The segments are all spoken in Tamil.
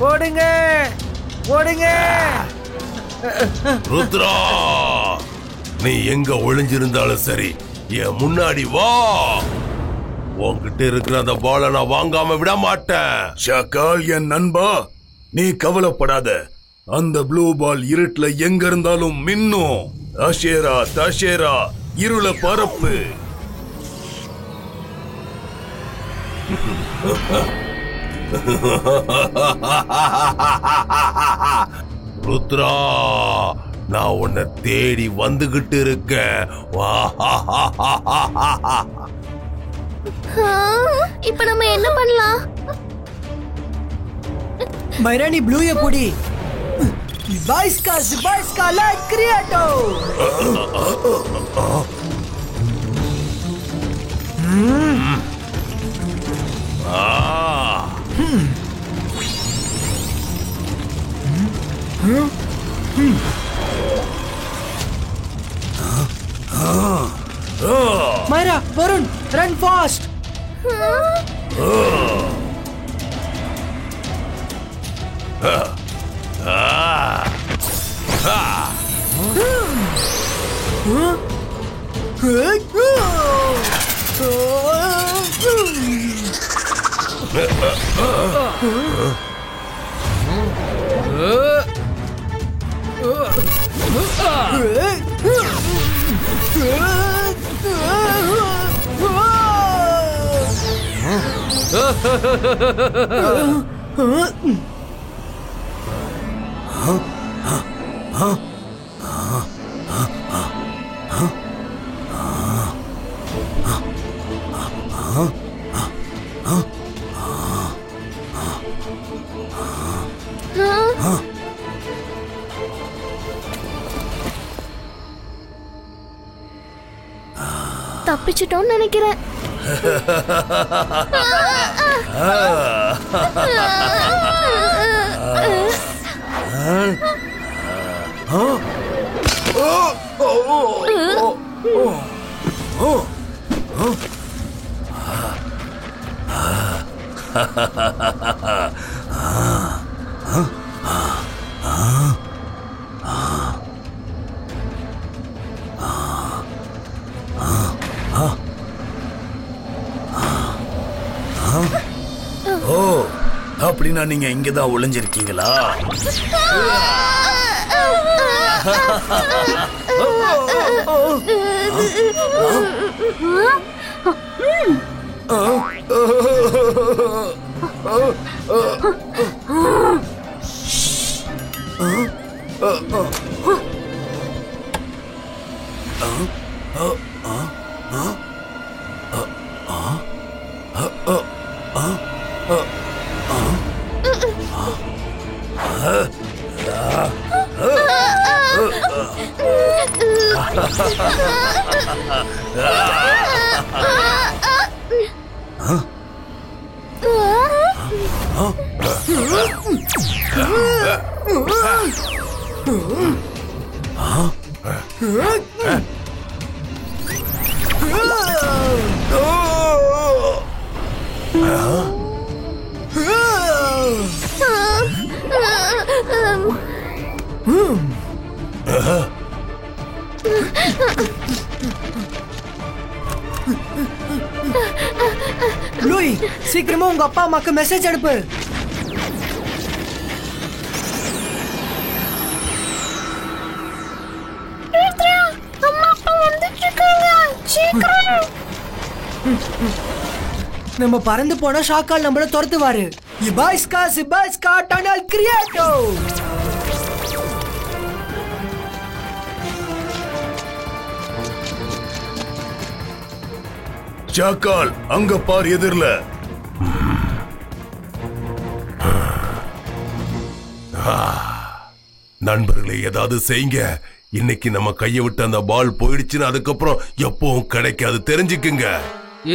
ஓடுங்க ஓடுங்க. ருத்ரா, நீ எங்க ஒளிஞ்சிருந்தாலும் சரி, என் முன்னாடி வா. உன்கிட்ட இருக்கிற அந்த பாலை நான் வாங்காம விட மாட்டேன். ஷாக்கால் என் நண்பா, நீ கவலைப்படாத. அந்த ப்ளூ பால் இருட்டுல எங்க இருந்தாலும் மின்னும். அஷேரா தஷேரா, இருள பரப்பு. ருத்ரா, நான் உன்னை தேடி வந்துகிட்டு இருக்கேன். இப்ப நம்ம என்ன பண்ணலாம்? மைரானி ப்ளூய புடி. Zibaiska like Creato. Myra, Varun, run fast. தப்பிச்சிட்டோம்னு நினைக்கிறேன். அப்படின்னா நீங்க இங்கதான் ஒளிஞ்சிருக்கீங்களா? லூயி, சீக்கிரமா உங்க அப்பா அம்மாக்கு மெசேஜ் அனுப்பு. நம்ம பறந்து போனா ஷாக்கால் நம்மள துரத்துவாரு. Zibaiska tunnel Creato. ஷாக்கால், அங்க பார் எதிரில. நண்பர்களே, ஏதாவது செய்யுங்க. இன்னைக்கு நம்ம கையை விட்டு அந்த பால் போயிடுச்சுன்னு அதுக்கப்புறம் எப்பவும் கிடைக்காது, தெரிஞ்சுக்குங்க.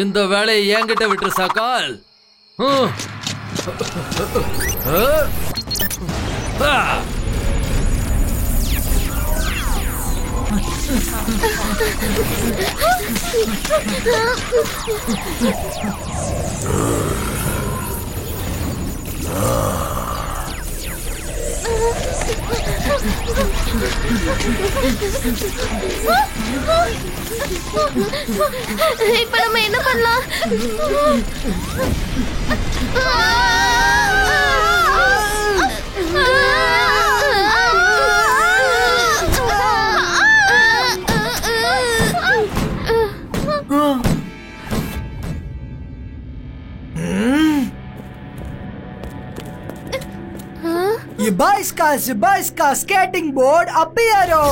இந்த வேலையை என்கிட்ட விட்டு ஷாக்கால். இப்ப நம்ம என்ன பண்ணலாம்? Zibaiska skating board appearo.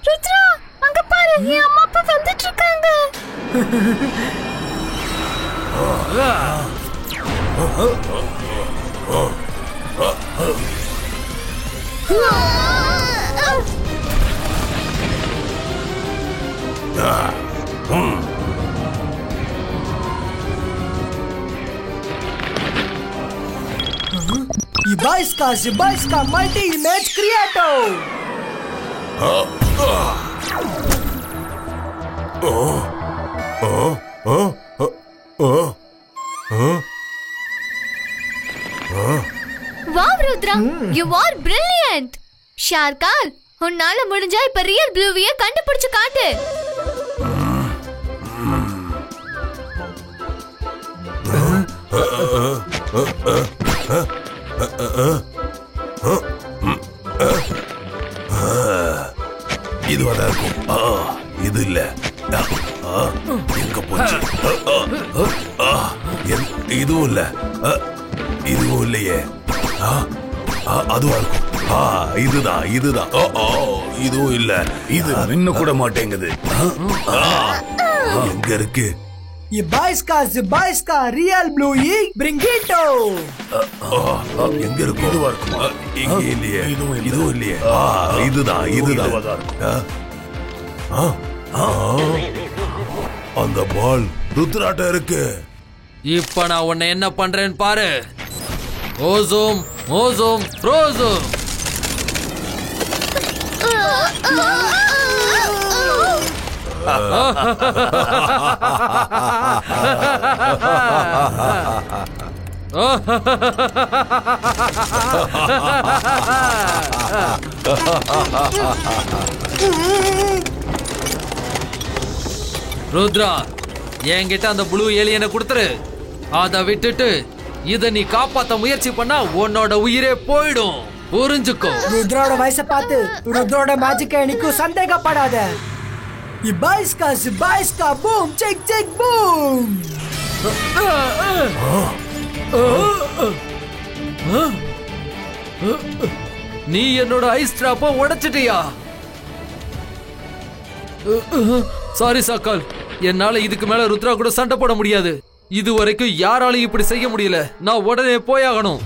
Rudra, அங்க பாரு, என் அம்மா அப்பா வந்துட்டு இருக்காங்க. Zibaiska multi-image creator. Wow, Rudra, you are brilliant. ஷார்கால், உன்னால முடிஞ்சா இப்ப ரியல் ப்ளூவிய கண்டுபிடிச்சு காட்டு. இதுவாதான் இருக்கும். இது இல்ல. எங்க போச்சு? இதுவும் இல்ல. இதுவும் இல்லையே. அதுவா இருக்கும். இதுதான். இதுவும் இல்ல. இது நின்னு கூட மாட்டேங்குது. எங்க இருக்கு? Zibaiska real blue bringito. எங்க இருக்கு? இதுவா இருக்கும். இங்க இல்லையே. இதுவும் இல்லையே. இதுதான். அந்த பால் ருத்ராட்ட இருக்கு. இப்ப நான் உன்னை என்ன பண்றேன்னு பாரு. ஓசோம் ஃப்ரோசோம். ருத்ரா, என்கிட்ட அந்த ப்ளூ ஏலியனை கொடுத்துரு. அதை விட்டுட்டு இத நீ காப்பாத்த முயற்சி பண்ணா உன்னோட உயிரே போயிடும். புரிஞ்சுக்கோ. ருத்ரோட வயசை பார்த்து ருத்ரோட மேஜிக்க எனக்கும் சந்தேகப்படாத. Zibaiska boom check boom. நீ என்னோட ஐஸ் டிராப்ப உடைச்சிட்டியா? சாரி சாக்கால், என்னால இதுக்கு மேல ருத்ரா கூட சண்டை போட முடியாது. இது வரைக்கும் யாராலையும் இப்படி செய்ய முடியல. நான் உடனே போயாகணும்.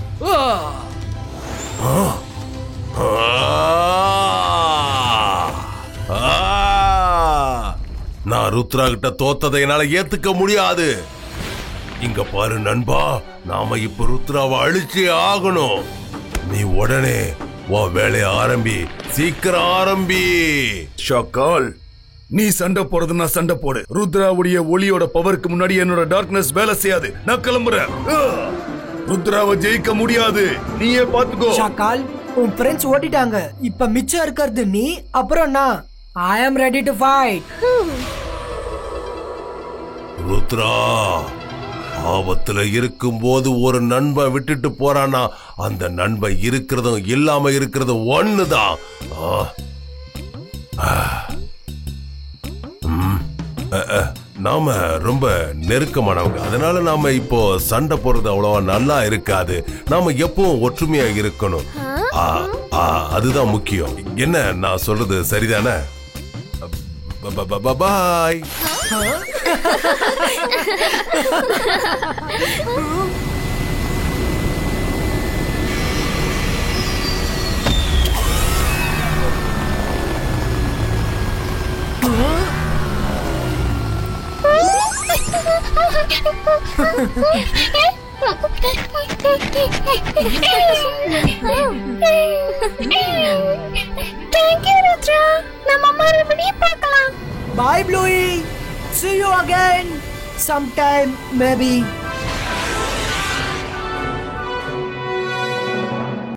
நான் ருத்ரா கிட்ட தோத்ததை என்னால ஏத்துக்க முடியாது. இங்க பாரு நண்பா, நாம இப்ப ருத்ராவை அழிச்சே ஆகணும். நீ உடனே உன் வேலையை ஆரம்பி. சீக்கிரம் ஆரம்பி. ஷாக்கால், நீ சண்டை போறதுன்னா சண்டை போடு. ருத்ராவுடைய ஒளியோட பவருக்கு முன்னாடி என்னோட டார்க்னஸ் வேலை செய்யாது. நான் கிளம்புறேன். ருத்ராவை ஜெயிக்க முடியாது. நீயே பாத்துக்கோ. ஷாக்கால், உன் ஃப்ரெண்ட்ஸ் ஓடிட்டாங்க. இப்ப மிச்சம் இருக்கிறது நீ, அப்புறம் நான். I am ready to fight. Rudra, ஆபத்துல இருக்கும் போது ஒரு நண்பன் விட்டுட்டு போறானா, அந்த நண்பன் இருக்கிறதும் இல்லாம இருக்கிறதும் ஒண்ணுதான். நாம ரொம்ப நெருக்கமானவங்க. அதனால நாம இப்போ சண்டை போறது அவ்வளவா நல்லா இருக்காது. நாம எப்பவும் ஒற்றுமையா இருக்கணும். அதுதான் முக்கியம். என்ன நான் சொல்றது சரிதானே? பாய். தேங்க்யூ ருத்ரா. நம்ம மறுபடியும் பார்க்கலாம். Bye, Bluey. See you again sometime, maybe.